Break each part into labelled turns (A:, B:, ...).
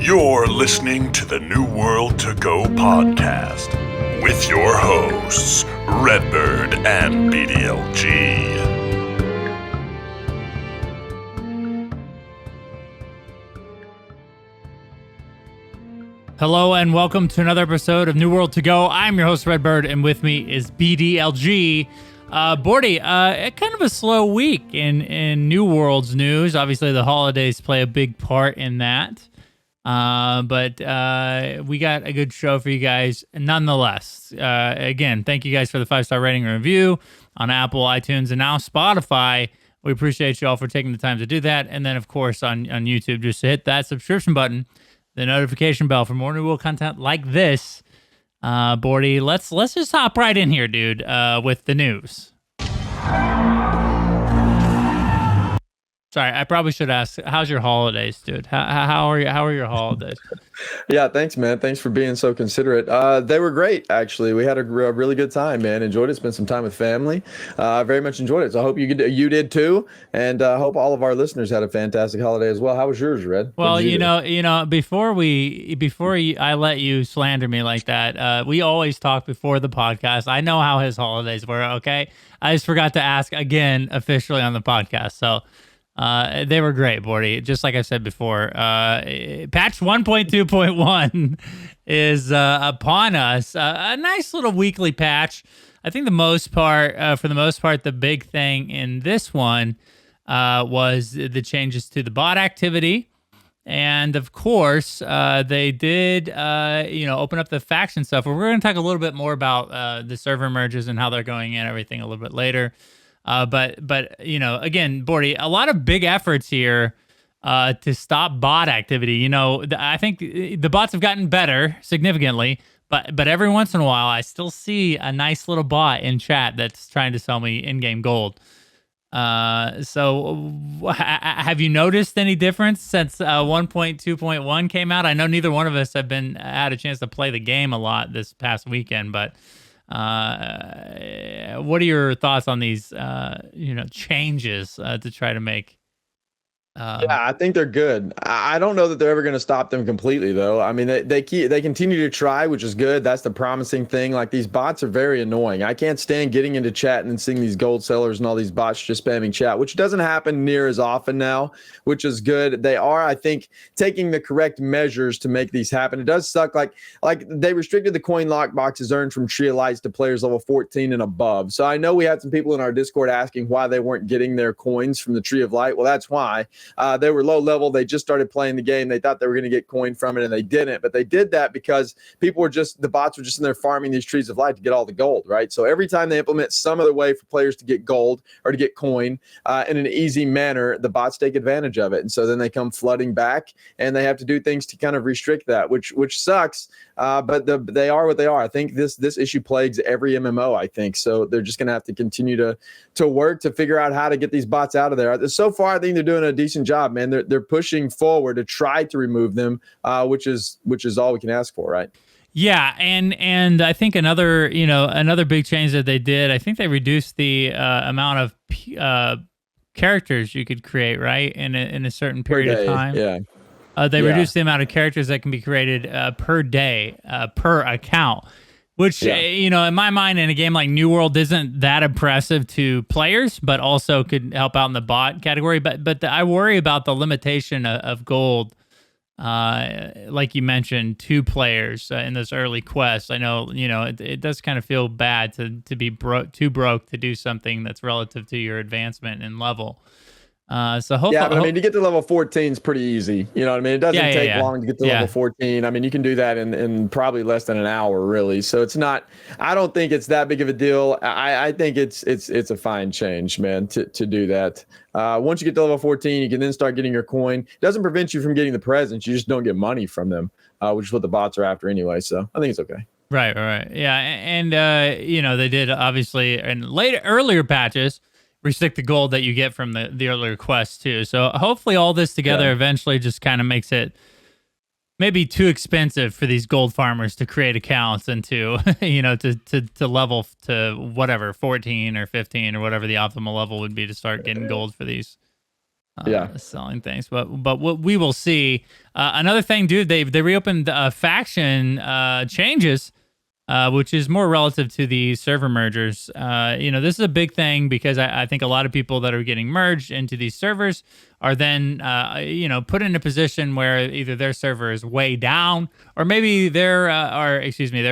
A: You're listening to the New World to Go podcast with your hosts, Redbyrd and BDLG.
B: Hello and welcome to another episode of New World to Go. I'm your host, Redbyrd, and with me is BDLG. Bordy, kind of a slow week in New World's news. Obviously, the holidays play a big part in that. But we got a good show for you guys nonetheless. Again, thank you guys for the 5-star rating and review on Apple, iTunes, and now Spotify. We appreciate you all for taking the time to do that. And then, of course, on YouTube, just hit that subscription button, the notification bell for more New World content like this. Bordy, let's just hop right in here, dude, with the news. Sorry, I probably should ask, how's your holidays, dude? How are your holidays?
C: Yeah, thanks, man. Thanks for being so considerate. They were great, actually. We had a really good time, man. Enjoyed it. Spent some time with family. Very much enjoyed it. So I hope you did too, and hope all of our listeners had a fantastic holiday as well. How was yours, Red?
B: Well, you know, before I let you slander me like that, we always talk before the podcast. I know how his holidays were. Okay, I just forgot to ask again officially on the podcast. So. They were great, Bordy. Just like I said before, patch 1.2.1 is upon us. A nice little weekly patch. I think for the most part, the big thing in this one was the changes to the bot activity. And of course, they did, open up the faction stuff. We're going to talk a little bit more about the server merges and how they're going and everything a little bit later. But again, Bordy, a lot of big efforts here to stop bot activity. I think the bots have gotten better significantly, but every once in a while, I still see a nice little bot in chat that's trying to sell me in-game gold. So have you noticed any difference since 1.2.1 came out? I know neither one of us have had a chance to play the game a lot this past weekend, but what are your thoughts on these changes to try to make
C: yeah, I think they're good. I don't know that they're ever going to stop them completely, though. I mean, they continue to try, which is good. That's the promising thing. Like, these bots are very annoying. I can't stand getting into chat and then seeing these gold sellers and all these bots just spamming chat, which doesn't happen near as often now, which is good. They are, I think, taking the correct measures to make these happen. It does suck. Like they restricted the coin lock boxes earned from Tree of Lights to players level 14 and above. So I know we had some people in our Discord asking why they weren't getting their coins from the Tree of Light. Well, that's why. They were low level. They just started playing the game. They thought they were going to get coin from it, and they didn't. But they did that because the bots were just in there farming these Trees of Light to get all the gold, right? So every time they implement some other way for players to get gold or to get coin in an easy manner, the bots take advantage of it. And so then they come flooding back, and they have to do things to kind of restrict that, which sucks. But they are what they are. I think this issue plagues every MMO, I think. So they're just going to have to continue to work to figure out how to get these bots out of there. So far, I think they're doing a decent job, man. They're pushing forward to try to remove them, which is all we can ask for, right?
B: Yeah, and I think another big change that they did, I think they reduced the amount of characters you could create, right, in a certain period of time.
C: Yeah.
B: They reduced the amount of characters that can be created per day, per account, which, in my mind, in a game like New World, isn't that impressive to players, but also could help out in the bot category. But I worry about the limitation of gold, like you mentioned, to players in those early quests. I know, it does kind of feel bad to be too broke to do something that's relative to your advancement in level. So hopefully,
C: yeah, but I mean, to get to level 14 is pretty easy. You know what I mean? It doesn't take long to get to level 14. I mean, you can do that in probably less than an hour, really. So it's not. I don't think it's that big of a deal. I think it's a fine change, man, to do that. Once you get to level 14, you can then start getting your coin. It doesn't prevent you from getting the presents. You just don't get money from them, which is what the bots are after anyway. So I think it's okay.
B: Right. Yeah, and they did obviously in earlier patches restrict the gold that you get from the earlier quests too. So hopefully all this together eventually just kind of makes it maybe too expensive for these gold farmers to create accounts and to to level to whatever 14 or 15 or whatever the optimal level would be to start getting gold for these.
C: Yeah.
B: selling things, but what we will see. Another thing, dude, they reopened faction changes, which is more relative to the server mergers. This is a big thing because I think a lot of people that are getting merged into these servers are then, put in a position where either their server is way down, or maybe their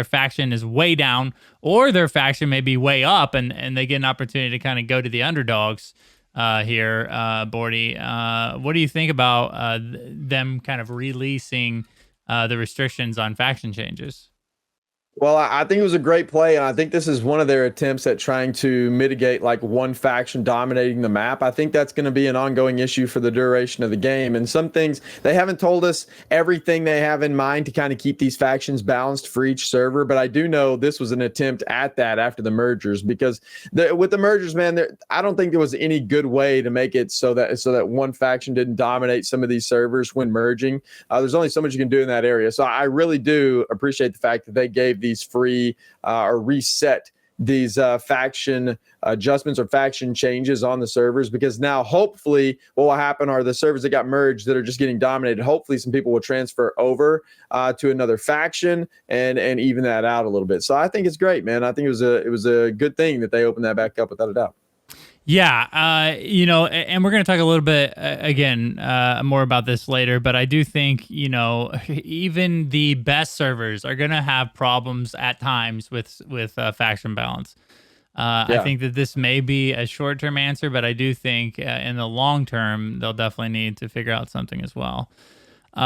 B: faction is way down, or their faction may be way up, and they get an opportunity to kind of go to the underdogs here, Bordy. What do you think about them kind of releasing the restrictions on faction changes?
C: Well, I think it was a great play, and I think this is one of their attempts at trying to mitigate like one faction dominating the map. I think that's going to be an ongoing issue for the duration of the game. And some things, they haven't told us everything they have in mind to kind of keep these factions balanced for each server, but I do know this was an attempt at that after the mergers, because with the mergers, man, I don't think there was any good way to make it so that one faction didn't dominate some of these servers when merging. There's only so much you can do in that area. So I really do appreciate the fact that they gave these free or reset these faction adjustments or faction changes on the servers, because now hopefully what will happen are the servers that got merged that are just getting dominated, hopefully some people will transfer over to another faction and even that out a little bit. So I think it's great, man. I think it was a good thing that they opened that back up, without a doubt.
B: Yeah, and we're going to talk a little bit again more about this later, but I do think, even the best servers are going to have problems at times with faction balance. I think that this may be a short-term answer, but I do think in the long term, they'll definitely need to figure out something as well. So,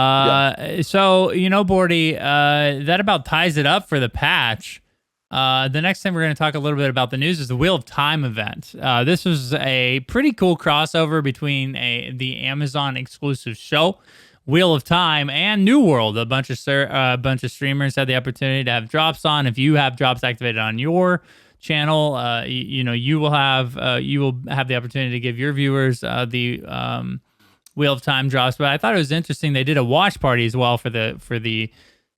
B: Bordy, that about ties it up for the patch. The next thing we're going to talk a little bit about the news is the Wheel of Time event. This was a pretty cool crossover between the Amazon exclusive show, Wheel of Time, and New World. A bunch of streamers had the opportunity to have drops on. If you have drops activated on your channel, you will have the opportunity to give your viewers the Wheel of Time drops. But I thought it was interesting. They did a watch party as well for the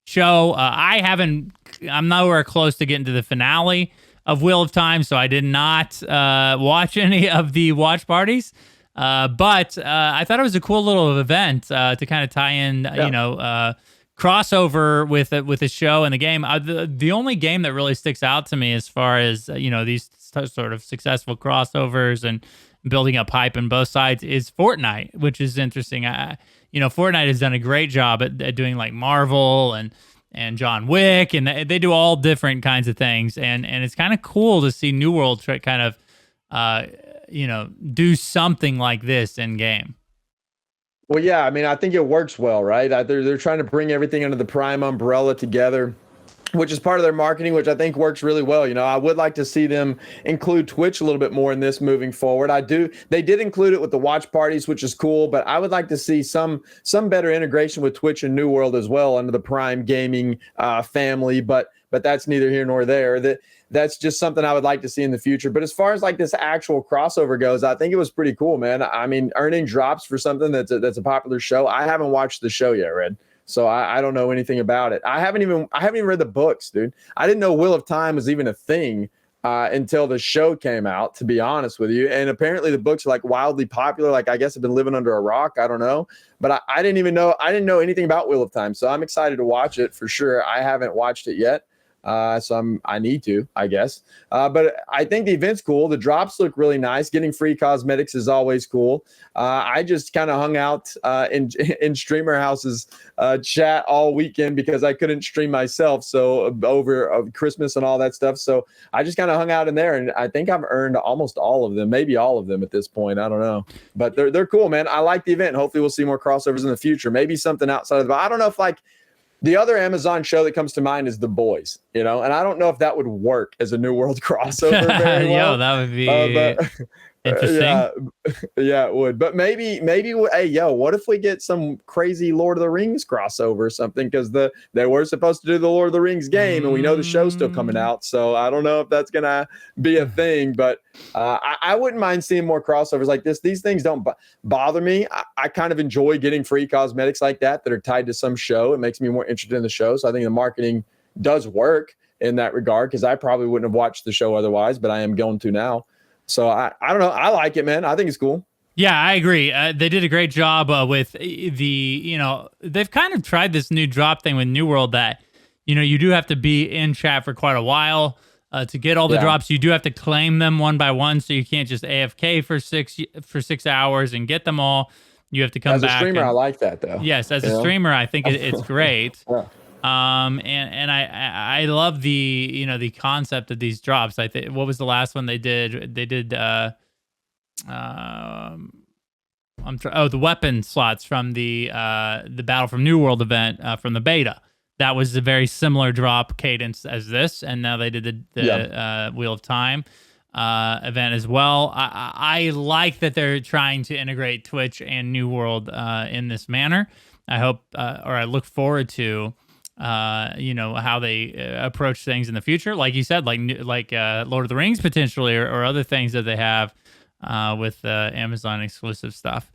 B: show. I'm nowhere close to getting to the finale of Wheel of Time, so I did not watch any of the watch parties. But I thought it was a cool little event to kind of tie in, crossover with the show and the game. The only game that really sticks out to me as far as these sort of successful crossovers and building up hype on both sides is Fortnite, which is interesting. Fortnite has done a great job at doing like Marvel and John Wick, and they do all different kinds of things. And it's kind of cool to see New World try kind of, do something like this in game.
C: Well, yeah, I mean, I think it works well, right? They're trying to bring everything under the Prime umbrella together, which is part of their marketing, which I think works really well. I would like to see them include Twitch a little bit more in this moving forward. They did include it with the watch parties, which is cool, but I would like to see some better integration with Twitch and New World as well under the Prime Gaming family, but that's neither here nor there. That's just something I would like to see in the future. But as far as like this actual crossover goes, I think it was pretty cool, man. I mean, earning drops for something that's a popular show. I haven't watched the show yet, Red. So I don't know anything about it. I haven't even read the books, dude. I didn't know Wheel of Time was even a thing until the show came out, to be honest with you. And apparently the books are like wildly popular. Like, I guess I've been living under a rock. I don't know. But I didn't know anything about Wheel of Time. So I'm excited to watch it for sure. I haven't watched it yet. So I need to, I guess. But I think the event's cool. The drops look really nice. Getting free cosmetics is always cool. I just kind of hung out in Streamer House's chat all weekend because I couldn't stream myself. So over Christmas and all that stuff. So I just kind of hung out in there, and I think I've earned almost all of them, maybe all of them at this point. I don't know, but they're cool, man. I like the event. Hopefully we'll see more crossovers in the future. Maybe something outside of I don't know if like. The other Amazon show that comes to mind is The Boys, and I don't know if that would work as a New World crossover very well.
B: Yo, that would be interesting.
C: Yeah, it would. But maybe, hey, what if we get some crazy Lord of the Rings crossover or something? Because they were supposed to do the Lord of the Rings game, and we know the show's still coming out. So I don't know if that's gonna be a thing, but I wouldn't mind seeing more crossovers like this. These things don't bother me. I kind of enjoy getting free cosmetics like that are tied to some show. It makes me more interested in the show. So I think the marketing does work in that regard, because I probably wouldn't have watched the show otherwise, but I am going to now. So I don't know. I like it, man. I think it's cool.
B: Yeah, I agree. They did a great job with they've kind of tried this new drop thing with New World that, you do have to be in chat for quite a while to get all the
C: Yeah.
B: drops. You do have to claim them one by one, so you can't just AFK for 6 hours and get them all. You have to come
C: As a
B: back.
C: streamer, I
B: And
C: like that though.
B: yes, as a streamer, I think it's great.
C: Yeah.
B: And I love the concept of these drops. I think, what was the last one they did? They did the weapon slots from the Battle from New World event from the beta. That was a very similar drop cadence as this, and now they did the Wheel of Time event as well. I like that they're trying to integrate Twitch and New World in this manner. I hope, or I look forward to, how they approach things in the future. Like you said, like Lord of the Rings potentially, or other things that they have with Amazon exclusive stuff.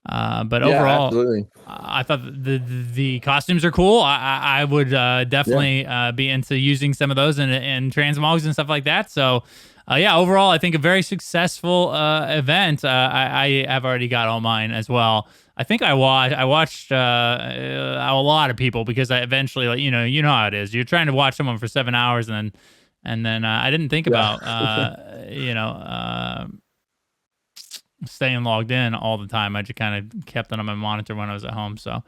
B: But overall,
C: absolutely.
B: I thought the costumes are cool. I would definitely be into using some of those in transmogs and stuff like that. So, overall, I think a very successful event. I have already got all mine as well. I think I watched a lot of people, because I eventually, you know how it is. You're trying to watch someone for 7 hours, and then I didn't think about staying logged in all the time. I just kind of kept it on my monitor when I was at home. So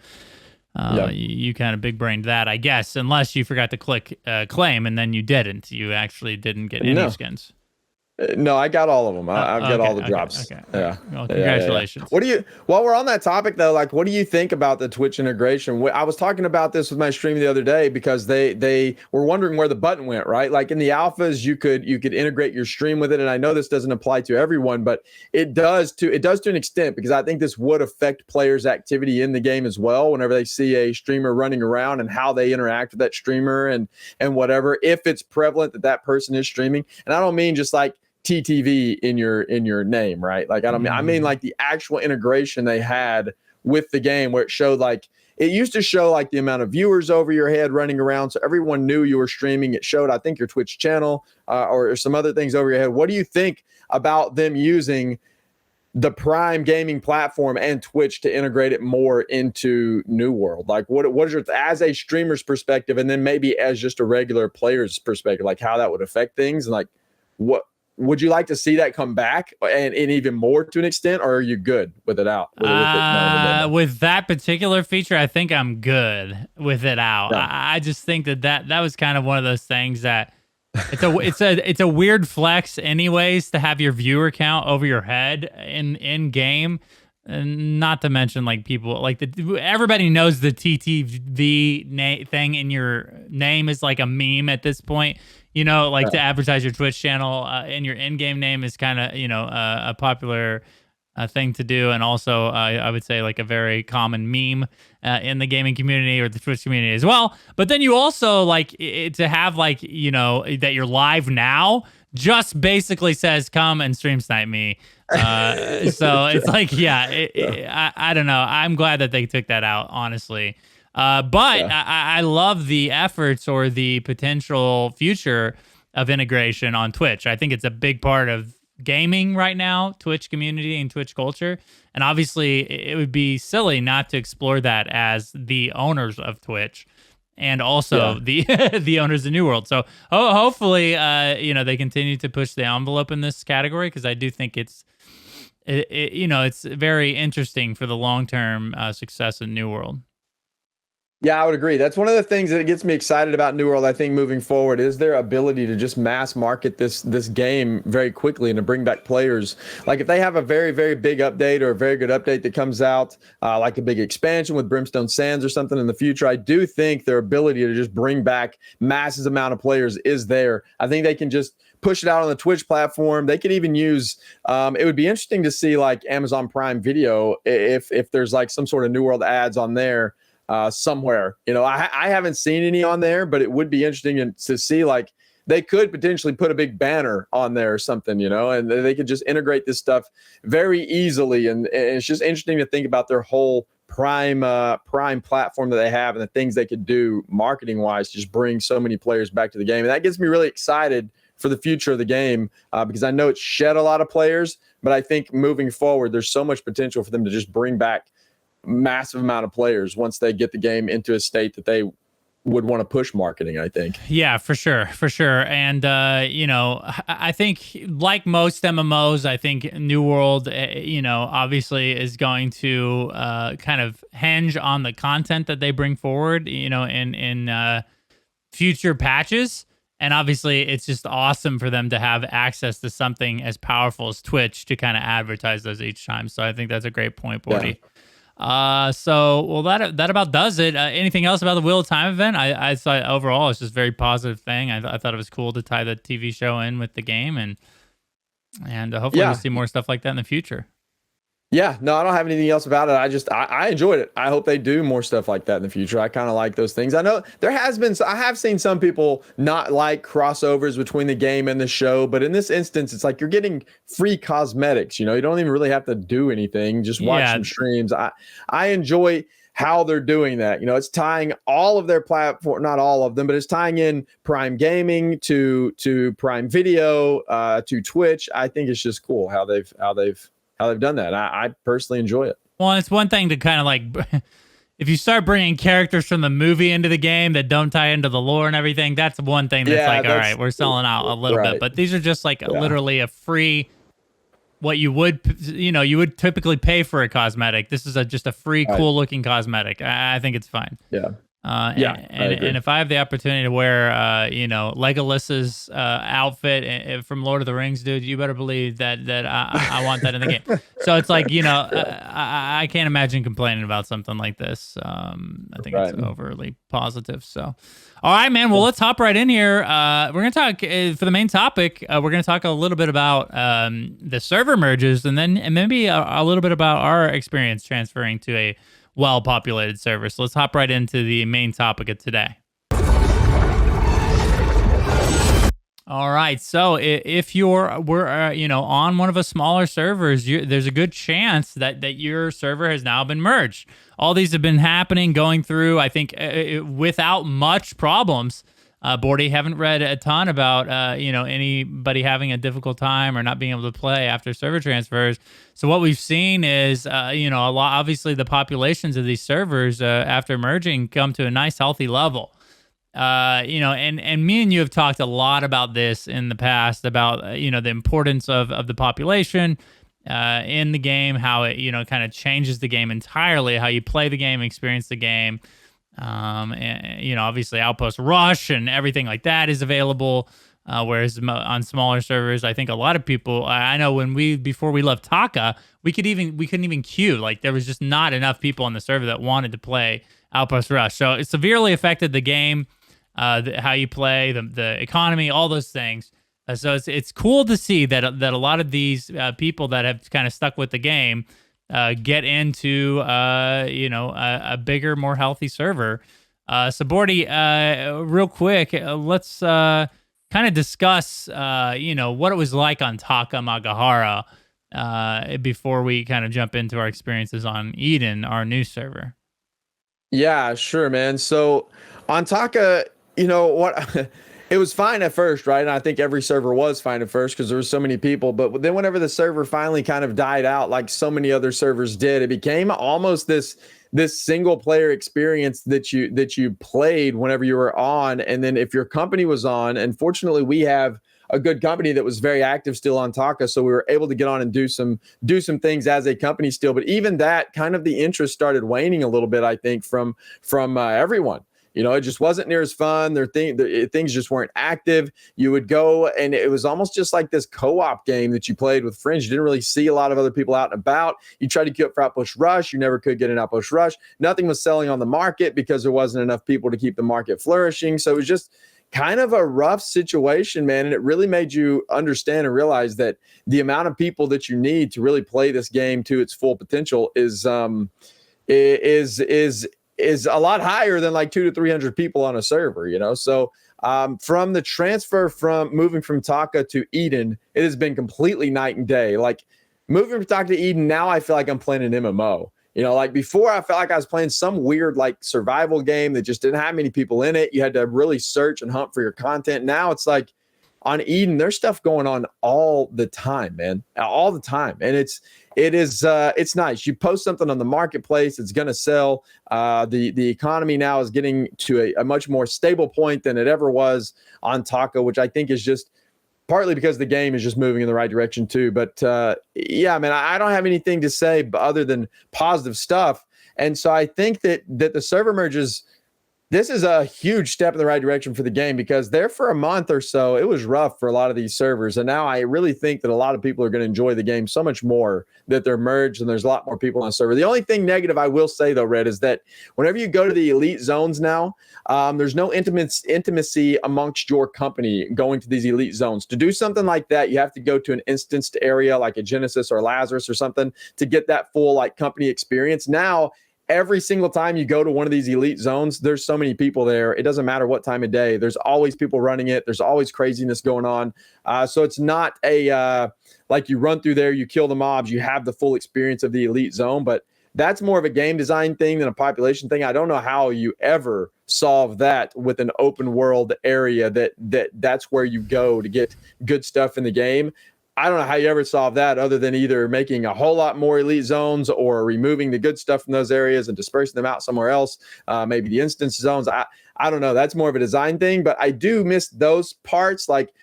B: you kind of big brained that, I guess, unless you forgot to click claim and then you didn't. You actually didn't get any skins.
C: No, I got all of them. I've got all the drops.
B: Okay.
C: Yeah.
B: Well, congratulations.
C: While we're on that topic though, like, what do you think about the Twitch integration? I was talking about this with my stream the other day, because they were wondering where the button went, right? Like in the alphas, you could integrate your stream with it. And I know this doesn't apply to everyone, but it does to an extent, because I think this would affect players' activity in the game as well. Whenever they see a streamer running around and how they interact with that streamer and whatever, if it's prevalent that person is streaming. And I don't mean just like TTV in your name, right? Like I mean like the actual integration they had with the game, where it showed, like, it used to show like the amount of viewers over your head running around, so everyone knew you were streaming. It showed, I think, your Twitch channel or some other things over your head. What do you think about them using the Prime gaming platform and Twitch to integrate it more into New World? Like, what is your, as a streamer's perspective, and then maybe as just a regular player's perspective, like how that would affect things, and like what would you like to see that come back, and even more to an extent, or are you good with it out?
B: With that particular feature, I think I'm good with it out. Yeah. I just think that was kind of one of those things that it's a weird flex anyways, to have your viewer count over your head in game. And not to mention, like, people like everybody knows the TTV thing in your name is like a meme at this point. To advertise your Twitch channel in your in-game name is kind of, a popular thing to do. And also, I would say, like, a very common meme in the gaming community or the Twitch community as well. But then you also, like, to have, like, that you're live now just basically says, come and stream snipe me. So it's like, I don't know. I'm glad that they took that out, honestly. I love the efforts or the potential future of integration on Twitch. I think it's a big part of gaming right now, Twitch community and Twitch culture. And obviously, it would be silly not to explore that as the owners of Twitch and also the owners of New World. So hopefully, they continue to push the envelope in this category, because I do think it's very interesting for the long-term success of New World.
C: Yeah, I would agree. That's one of the things that gets me excited about New World, I think, moving forward, is their ability to just mass market this game very quickly and to bring back players. Like, if they have a very, very big update, or a very good update that comes out, like a big expansion with Brimstone Sands or something in the future, I do think their ability to just bring back massive amount of players is there. I think they can just push it out on the Twitch platform. They could even use, it would be interesting to see, like, Amazon Prime Video, if there's like some sort of New World ads on there. Somewhere, I haven't seen any on there, but it would be interesting to see, like, they could potentially put a big banner on there or something, and they could just integrate this stuff very easily. And it's just interesting to think about their whole Prime platform that they have, and the things they could do marketing wise to just bring so many players back to the game. And that gets me really excited for the future of the game, because I know it's shed a lot of players, but I think moving forward, there's so much potential for them to just bring back massive amount of players once they get the game into a state that they would want to push marketing, I think.
B: Yeah, for sure. And, I think like most MMOs, I think New World, obviously is going to kind of hinge on the content that they bring forward, in future patches. And obviously, it's just awesome for them to have access to something as powerful as Twitch to kind of advertise those each time. So I think that's a great point, Bordy. Yeah. That about does it. Anything else about the Wheel of Time event? I thought overall it's just a very positive thing. I thought it was cool to tie the TV show in with the game, and hopefully we'll see more stuff like that in the future.
C: Yeah, no, I don't have anything else about it. I enjoyed it. I hope they do more stuff like that in the future. I kind of like those things. I know I have seen some people not like crossovers between the game and the show, but in this instance, it's like you're getting free cosmetics. You don't even really have to do anything. Just watch some streams. I enjoy how they're doing that. It's tying all of their platform, not all of them, but it's tying in Prime Gaming to Prime Video, to Twitch. I think it's just cool how they've done that. I personally enjoy it.
B: Well, it's one thing to kind of like, if you start bringing characters from the movie into the game that don't tie into the lore and everything, that's one thing that's all right, we're selling out a little bit. But these are just like literally a free, what you would typically pay for a cosmetic. This is just a free, cool looking cosmetic. I think it's fine.
C: Yeah.
B: And if I have the opportunity to wear, Legolas's outfit from Lord of the Rings, dude, you better believe that I want that in the game. So it's like, I can't imagine complaining about something like this. I think it's overly positive. So, all right, man. Well, let's hop right in here. We're gonna talk for the main topic. We're gonna talk a little bit about the server merges, and maybe a little bit about our experience transferring to a well-populated server. So let's hop right into the main topic of today. All right. So if we're on one of the smaller servers, there's a good chance that your server has now been merged. All these have been happening, going through, I think, without much problems. Bordy, haven't read a ton about anybody having a difficult time or not being able to play after server transfers. So what we've seen is a lot. Obviously, the populations of these servers after merging come to a nice healthy level. And me and you have talked a lot about this in the past about the importance of the population in the game, how it kind of changes the game entirely, how you play the game, experience the game. And obviously Outpost Rush and everything like that is available. Whereas on smaller servers, I think a lot of people, I know before we left Taka, we couldn't even queue. Like there was just not enough people on the server that wanted to play Outpost Rush. So it severely affected the game, how you play, the economy, all those things. So it's cool to see that a lot of these people that have kind of stuck with the game get into a bigger, more healthy server. So Bordy, real quick, let's kind of discuss what it was like on Taka Magahara before we kind of jump into our experiences on Eden, our new server.
C: Yeah, sure, man. So on Taka, it was fine at first, right? And I think every server was fine at first because there were so many people. But then whenever the server finally kind of died out, like so many other servers did, it became almost this single player experience that you played whenever you were on. And then if your company was on, and fortunately we have a good company that was very active still on Taka, so we were able to get on and do some things as a company still. But even that, kind of the interest started waning a little bit, I think, from everyone. It just wasn't near as fun. Things just weren't active. You would go, and it was almost just like this co-op game that you played with friends. You didn't really see a lot of other people out and about. You tried to queue up for Outpost Rush. You never could get an Outpost Rush. Nothing was selling on the market because there wasn't enough people to keep the market flourishing. So it was just kind of a rough situation, man. And it really made you understand and realize that the amount of people that you need to really play this game to its full potential is a lot higher than like 200 to 300 people on a server, So from the transfer from moving from Taka to Eden, it has been completely night and day. Like moving from Taka to Eden, now I feel like I'm playing an MMO. Like before I felt like I was playing some weird like survival game that just didn't have many people in it. You had to really search and hunt for your content. Now it's like on Eden, there's stuff going on all the time, man, all the time. And it's nice. You post something on the marketplace, it's going to sell. The economy now is getting to a much more stable point than it ever was on Taco, which I think is just partly because the game is just moving in the right direction too. But yeah, man, I don't have anything to say other than positive stuff. And so I think that the server merges, this is a huge step in the right direction for the game, because there for a month or so, it was rough for a lot of these servers. And now I really think that a lot of people are going to enjoy the game so much more that they're merged and there's a lot more people on the server. The only thing negative I will say, though, Red, is that whenever you go to the elite zones now, there's no intimacy amongst your company going to these elite zones. To do something like that, you have to go to an instanced area like a Genesis or Lazarus or something to get that full like company experience. Now, every single time you go to one of these elite zones, there's so many people there. It doesn't matter what time of day. There's always people running it. There's always craziness going on. So it's not like you run through there, you kill the mobs, you have the full experience of the elite zone. But that's more of a game design thing than a population thing. I don't know how you ever solve that with an open world area that's where you go to get good stuff in the game. I don't know how you ever solve that other than either making a whole lot more elite zones or removing the good stuff from those areas and dispersing them out somewhere else. Maybe the instance zones. I don't know. That's more of a design thing, but I do miss those parts, like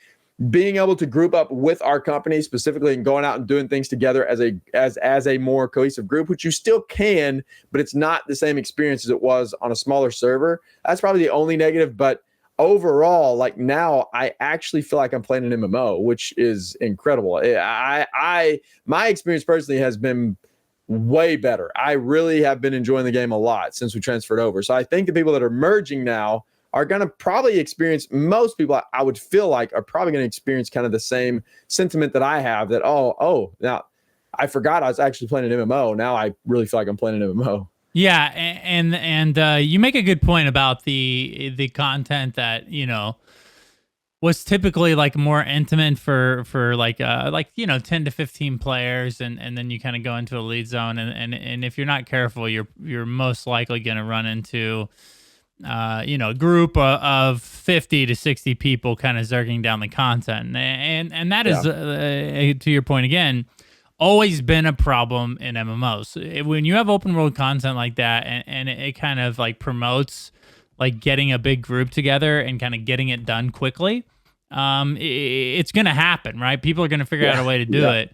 C: being able to group up with our company specifically and going out and doing things together as a more cohesive group, which you still can, but it's not the same experience as it was on a smaller server. That's probably the only negative, but overall, like now I actually feel like I'm playing an MMO, which is incredible. My experience personally has been way better. I really have been enjoying the game a lot since we transferred over. So I think the people that are merging now are going to probably experience, most people I would feel like are probably going to experience kind of the same sentiment that I have, that, oh, now I forgot I was actually playing an MMO. Now I really feel like I'm playing an MMO.
B: Yeah, and you make a good point about the content that, you know, was typically like more intimate for like 10 to 15 players, and then you kind of go into a lead zone, and if you're not careful, you're most likely going to run into a group of 50 to 60 people kind of zerging down the content, and that is to your point again, always been a problem in MMOs. When you have open world content like that, and it kind of like promotes like getting a big group together and kind of getting it done quickly, it's going to happen, right? People are going to figure out a way to do it.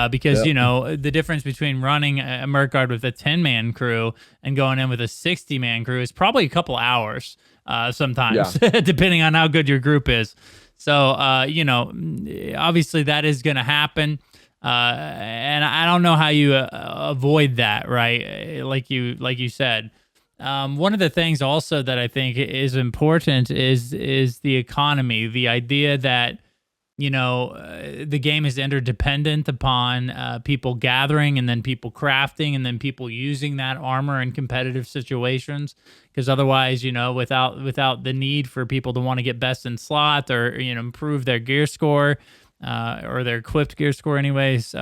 B: Because, the difference between running a Mercard with a 10-man crew and going in with a 60-man crew is probably a couple hours sometimes, depending on how good your group is. So, obviously that is going to happen. And I don't know how you avoid that, right? Like you said. One of the things also that I think is important is the economy. The idea that, the game is interdependent upon people gathering and then people crafting and then people using that armor in competitive situations. Because otherwise, without the need for people to want to get best in slot or, improve their gear score, or their equipped gear score anyways,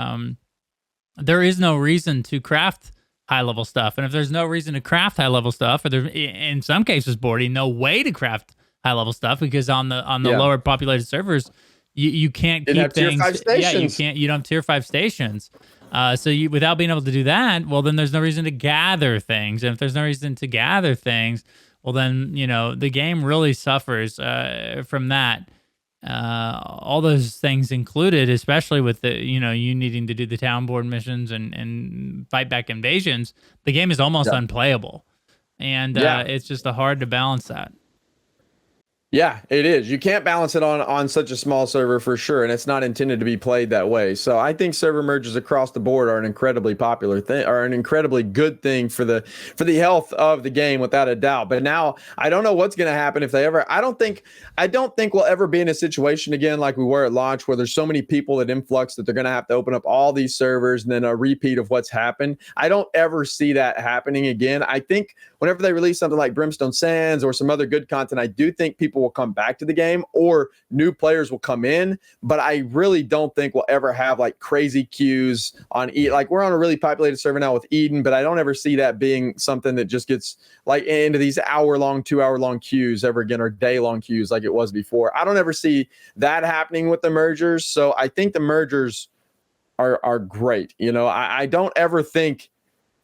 B: there is no reason to craft high-level stuff. And if there's no reason to craft high-level stuff, or there's, in some cases, Bordy, no way to craft high-level stuff, because on the lower populated servers, you can't keep things. Tier 5 stations. You don't have tier 5 stations. So without being able to do that, well, then there's no reason to gather things. And if there's no reason to gather things, well, then, the game really suffers from that. All those things included, especially with the, you needing to do the town board missions and fight back invasions, the game is almost unplayable. And it's just hard to balance that.
C: Yeah, it is. You can't balance it on such a small server for sure, and it's not intended to be played that way. So I think server merges across the board are an incredibly popular thing, are an incredibly good thing for the health of the game, without a doubt. But now I don't know what's going to happen if they ever. I don't think we'll ever be in a situation again like we were at launch, where there's so many people at influx that they're going to have to open up all these servers and then a repeat of what's happened. I don't ever see that happening again. I think whenever they release something like Brimstone Sands or some other good content, I do think people will come back to the game or new players will come in. But I really don't think we'll ever have like crazy queues on like we're on a really populated server now with Eden, but I don't ever see that being something that just gets like into these hour-long, 2-hour-long queues ever again, or day-long queues like it was before. I don't ever see that happening with the mergers. So I think the mergers are great. I don't ever think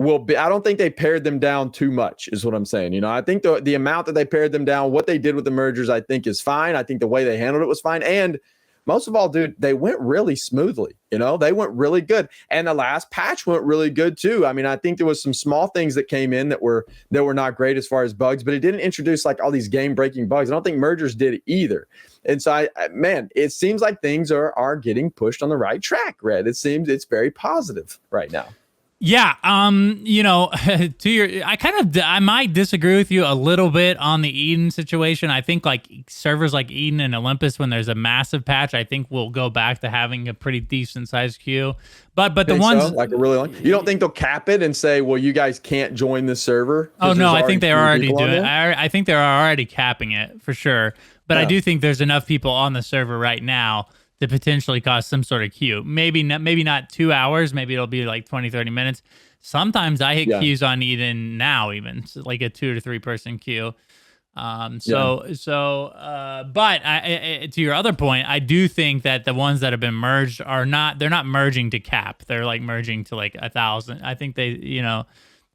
C: I don't think they pared them down too much is what I'm saying. I think the amount that they pared them down, what they did with the mergers, I think is fine. I think the way they handled it was fine. And most of all, dude, they went really smoothly. They went really good. And the last patch went really good too. I mean, I think there was some small things that came in that were not great as far as bugs, but it didn't introduce like all these game-breaking bugs. I don't think mergers did either. And so it seems like things are getting pushed on the right track, Red. It seems it's very positive right now.
B: Yeah, I might disagree with you a little bit on the Eden situation. I think like servers like Eden and Olympus, when there's a massive patch, I think we'll go back to having a pretty decent sized queue. But the ones
C: like a really long, you don't think they'll cap it and say, well, you guys can't join the server?
B: Oh no, I think they're already doing it. I think they're already capping it for sure. But I do think there's enough people on the server right now to potentially cause some sort of queue. Maybe not 2 hours. Maybe it'll be like 20, 30 minutes. Sometimes I hit queues on Eden now, even like a 2 to 3 person queue. But to your other point, I do think that the ones that have been merged they're not merging to cap. They're like merging to like 1,000. I think they,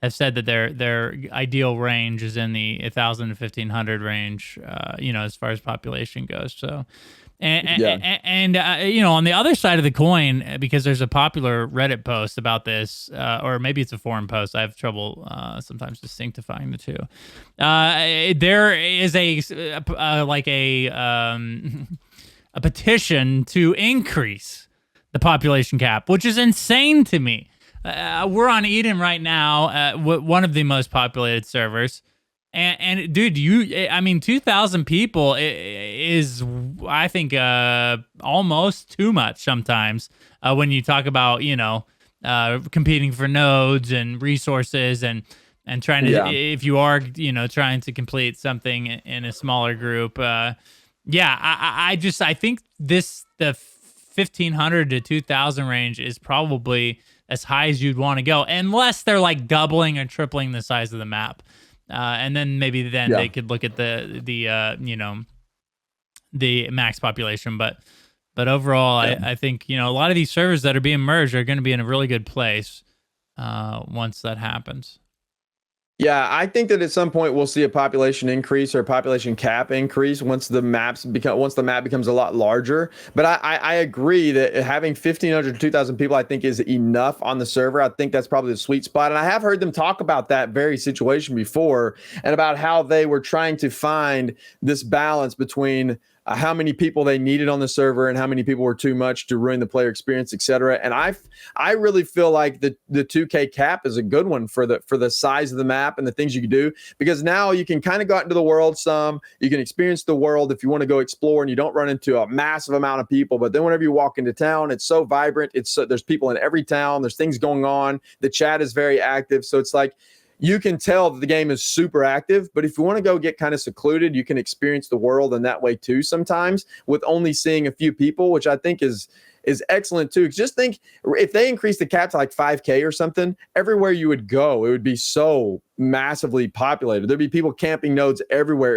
B: have said that their ideal range is in the 1,000 to 1,500 range, as far as population goes. So, and on the other side of the coin, because there's a popular Reddit post about this, or maybe it's a forum post. I have trouble sometimes distinctifying the two. There is a petition to increase the population cap, which is insane to me. We're on Eden right now, one of the most populated servers. And dude, 2,000 people is, I think, almost too much sometimes when you talk about, competing for nodes and resources and trying to, if you are, trying to complete something in a smaller group. I think the 1,500 to 2,000 range is probably as high as you'd want to go, unless they're like doubling or tripling the size of the map. And then maybe they could look at the max population, but overall, I think a lot of these servers that are being merged are going to be in a really good place once that happens.
C: Yeah, I think that at some point we'll see a population increase or a population cap increase once the map becomes a lot larger. But I agree that having 1,500 to 2,000 people, I think, is enough on the server. I think that's probably the sweet spot. And I have heard them talk about that very situation before and about how they were trying to find this balance between how many people they needed on the server and how many people were too much to ruin the player experience, etc. And I really feel like the 2K cap is a good one for the size of the map and the things you can do, because now you can kind of go out into the world some. You can experience the world if you want to go explore, and you don't run into a massive amount of people. But then whenever you walk into town, it's so vibrant. There's people in every town. There's things going on. The chat is very active. So it's like, you can tell that the game is super active, but if you want to go get kind of secluded, you can experience the world in that way too sometimes, with only seeing a few people, which I think is excellent too. Just think, if they increase the cap to like 5K or something, everywhere you would go, it would be so massively populated. There'd be people camping nodes everywhere.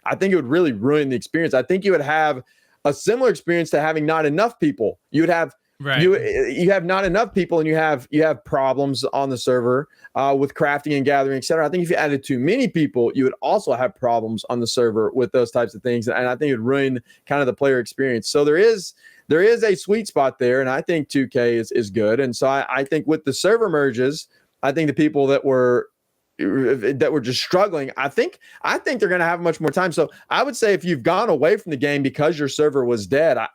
C: I think it would really ruin the experience. I think you would have a similar experience to having not enough people. You would have
B: Right.
C: You have not enough people, and you have problems on the server with crafting and gathering, etc. I think if you added too many people, you would also have problems on the server with those types of things, and I think it would ruin kind of the player experience. So there is a sweet spot there, and I think 2K is good. And so I think with the server merges, I think the people that were just struggling, I think they're going to have much more time. So I would say, if you've gone away from the game because your server was dead, I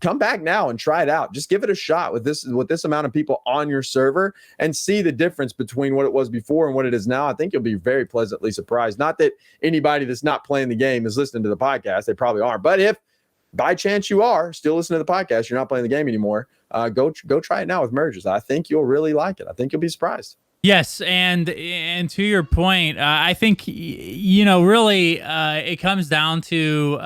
C: come back now and try it out. Just give it a shot with this amount of people on your server and see the difference between what it was before and what it is now. I think you'll be very pleasantly surprised. Not that anybody that's not playing the game is listening to the podcast. They probably aren't. But if by chance you are still listening to the podcast, you're not playing the game anymore, go try it now with merges. I think you'll really like it. I think you'll be surprised.
B: Yes, and to your point, I think really it comes down to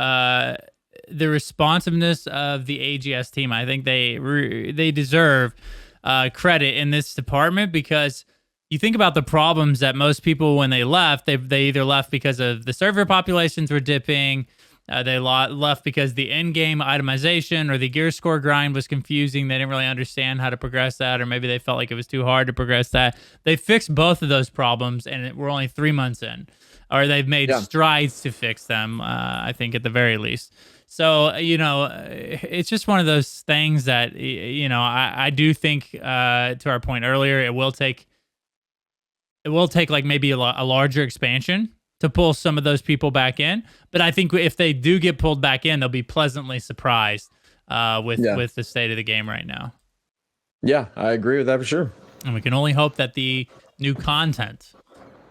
B: the responsiveness of the AGS team. I think they deserve credit in this department, because you think about the problems that most people, when they left, they either left because of the server populations were dipping. They left because the in-game itemization or the gear score grind was confusing. They didn't really understand how to progress that, or maybe they felt like it was too hard to progress that. They fixed both of those problems, and we're only 3 months in, or they've made strides to fix them, I think, at the very least. So, it's just one of those things that, I do think, to our point earlier, it will take like maybe a larger expansion to pull some of those people back in. But I think if they do get pulled back in, they'll be pleasantly surprised with the state of the game right now.
C: Yeah, I agree with that for sure.
B: And we can only hope that the new content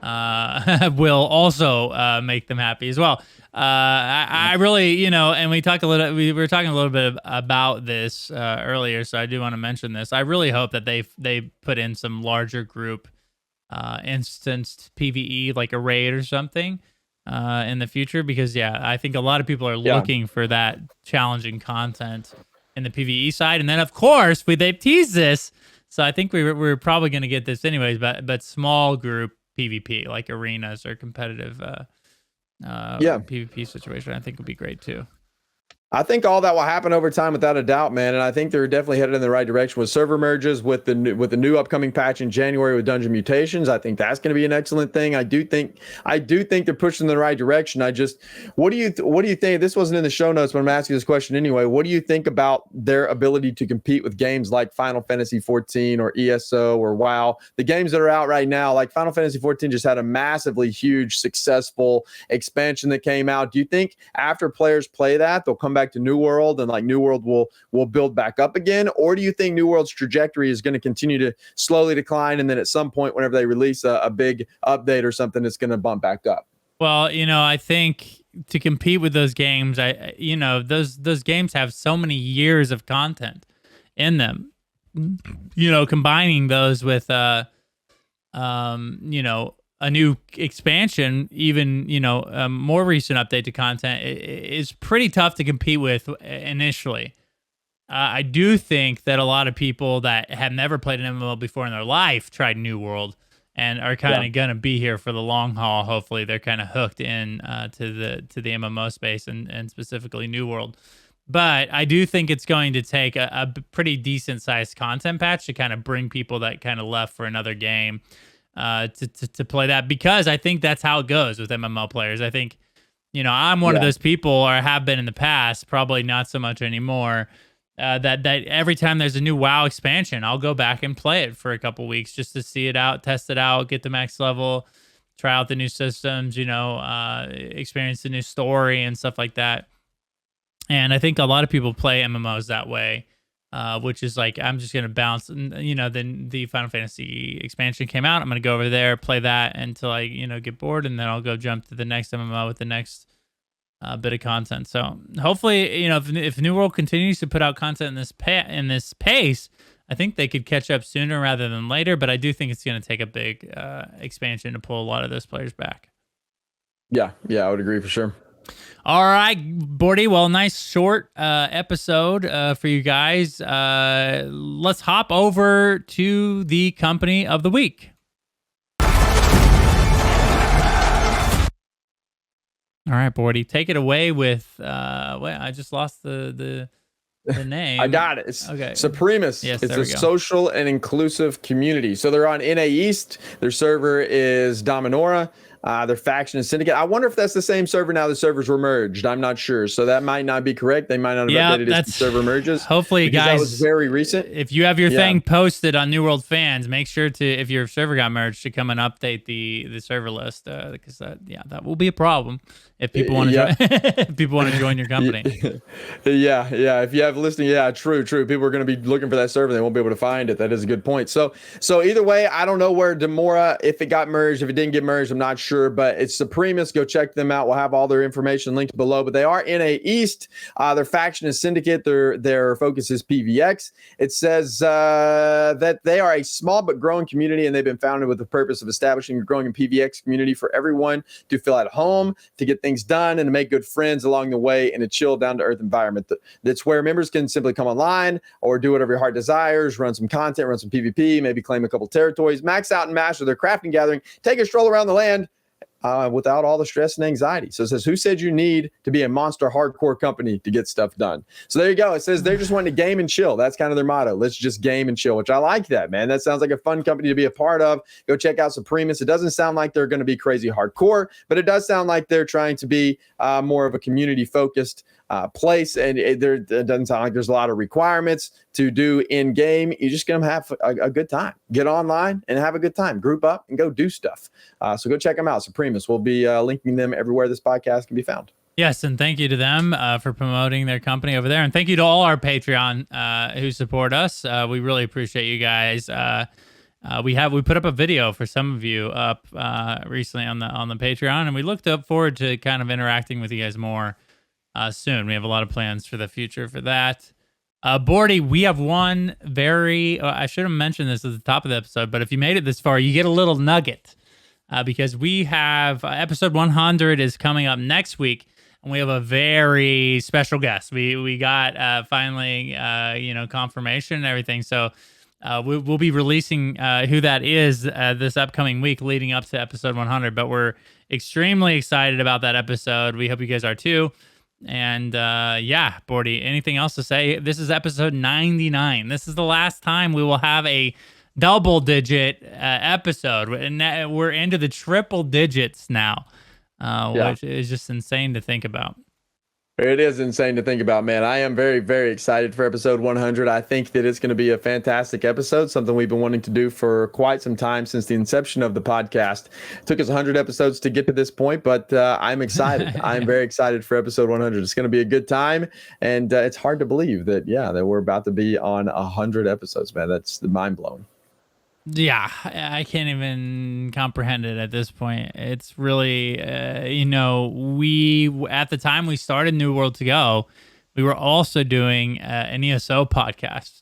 B: will also make them happy as well. I really, and we were talking a little bit about this earlier, so I do want to mention this. I really hope that they put in some larger group instanced PvE, like a raid or something in the future, because I think a lot of people are looking for that challenging content in the PvE side. And then of course they've teased this, so I think we're probably going to get this anyways, but small group PvP, like arenas or competitive PvP situation, I think would be great too.
C: I think all that will happen over time, without a doubt, man. And I think they're definitely headed in the right direction with server merges, with the new upcoming patch in January with dungeon mutations. I think that's going to be an excellent thing. I do think they're pushing in the right direction. What do you think? This wasn't in the show notes, but I'm asking this question anyway. What do you think about their ability to compete with games like Final Fantasy 14 or ESO or WoW? The games that are out right now, like Final Fantasy 14 just had a massively huge, successful expansion that came out. Do you think after players play that, they'll come back to New World, and like New World will build back up again? Or do you think New World's trajectory is going to continue to slowly decline, and then at some point whenever they release a big update or something, it's going to bump back up?
B: Well, I think to compete with those games, those games have so many years of content in them. Combining those with a new expansion, even a more recent update to content, is pretty tough to compete with initially. I do think that a lot of people that have never played an MMO before in their life tried New World and are kind of gonna be here for the long haul. Hopefully, they're kind of hooked in to the MMO space and specifically New World. But I do think it's going to take a pretty decent sized content patch to kind of bring people that kind of left for another game to play that, because I think that's how it goes with MMO players. I think, I'm one of those people, or have been in the past, probably not so much anymore, that every time there's a new WoW expansion, I'll go back and play it for a couple weeks just to see it out, test it out, get the max level, try out the new systems, experience the new story and stuff like that. And I think a lot of people play MMOs that way. Which is like, I'm just going to bounce, then the Final Fantasy expansion came out. I'm going to go over there, play that until I, get bored. And then I'll go jump to the next MMO with the next bit of content. So hopefully, if New World continues to put out content in this pace, I think they could catch up sooner rather than later. But I do think it's going to take a big expansion to pull a lot of those players back.
C: Yeah, I would agree for sure.
B: All right, Bordy. Well, nice short episode for you guys. Let's hop over to the company of the week. All right, Bordy, take it away with. Wait, I just lost the name.
C: I got it. It's
B: okay.
C: SUPREMUS.
B: Yes,
C: it's a social and inclusive community. So they're on NA East. Their server is Dominora. Their faction is Syndicate. I wonder if that's the same server now. The servers were merged. I'm not sure. So that might not be correct. They might not have updated the server merges.
B: Hopefully, guys,
C: that was very recent.
B: If you have your thing posted on New World Fans, make sure to, if your server got merged, to come and update the server list, because that will be a problem if people want to join. If people want to join your company.
C: Yeah. If you have a listing, true. People are going to be looking for that server. They won't be able to find it. That is a good point. So either way, I don't know where Demora, if it got merged, if it didn't get merged, I'm not sure. sure, but it's Supremus. Go check them out. We'll have all their information linked below. But they are NA East. Their faction is Syndicate. Their focus is PVX. It says that they are a small but growing community, and they've been founded with the purpose of establishing a growing PVX community for everyone to feel at home, to get things done, and to make good friends along the way in a chill, down-to-earth environment. That's where members can simply come online or do whatever your heart desires, run some content, run some PvP, maybe claim a couple territories, max out and master their crafting gathering, take a stroll around the land without all the stress and anxiety. So it says, who said you need to be a monster hardcore company to get stuff done? So there you go. It says they're just wanting to game and chill. That's kind of their motto. Let's just game and chill, which I like that, man. That sounds like a fun company to be a part of. Go check out Supremus. It doesn't sound like they're going to be crazy hardcore, but it does sound like they're trying to be more of a community-focused place, and it doesn't sound like there's a lot of requirements to do in game. You're just gonna have a good time. Get online and have a good time. Group up and go do stuff. So go check them out. Supremus. We'll be linking them everywhere this podcast can be found.
B: Yes, and thank you to them for promoting their company over there, and thank you to all our Patreon who support us. We really appreciate you guys. We put up a video for some of you up recently on the Patreon, and we looked forward to kind of interacting with you guys more soon. We have a lot of plans for the future for that. Bordy, we have one I should have mentioned this at the top of the episode, but if you made it this far, you get a little nugget because we have episode 100 is coming up next week, and we have a very special guest. We got finally confirmation and everything, so we'll be releasing who that is this upcoming week leading up to episode 100, but we're extremely excited about that episode. We hope you guys are too. And Bordy, anything else to say? This is episode 99. This is the last time we will have a double-digit episode, and we're into the triple digits now, which is just insane to think about.
C: It is insane to think about, man. I am very, very excited for episode 100. I think that it's going to be a fantastic episode, something we've been wanting to do for quite some time since the inception of the podcast. It took us 100 episodes to get to this point, but I'm excited. I'm very excited for episode 100. It's going to be a good time, and it's hard to believe that we're about to be on 100 episodes, man. That's mind-blowing.
B: Yeah, I can't even comprehend it at this point. It's really, we, at the time we started New World to Go, we were also doing an ESO podcast.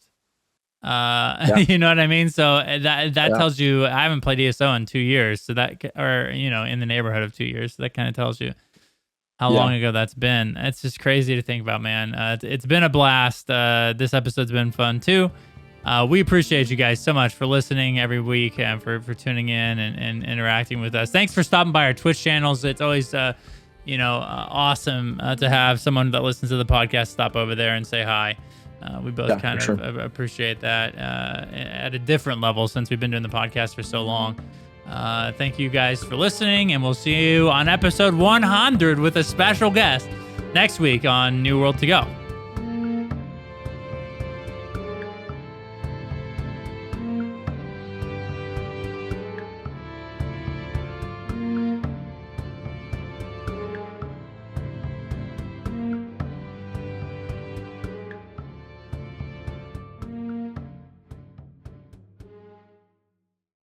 B: You know what I mean? So that tells you, I haven't played ESO in 2 years. So in the neighborhood of 2 years. So that kind of tells you how long ago that's been. It's just crazy to think about, man. It's been a blast. This episode's been fun too. We appreciate you guys so much for listening every week and for tuning in and interacting with us. Thanks for stopping by our Twitch channels. It's always, awesome to have someone that listens to the podcast stop over there and say hi. We both appreciate that at a different level since we've been doing the podcast for so long. Thank you guys for listening, and we'll see you on episode 100 with a special guest next week on New World to Go.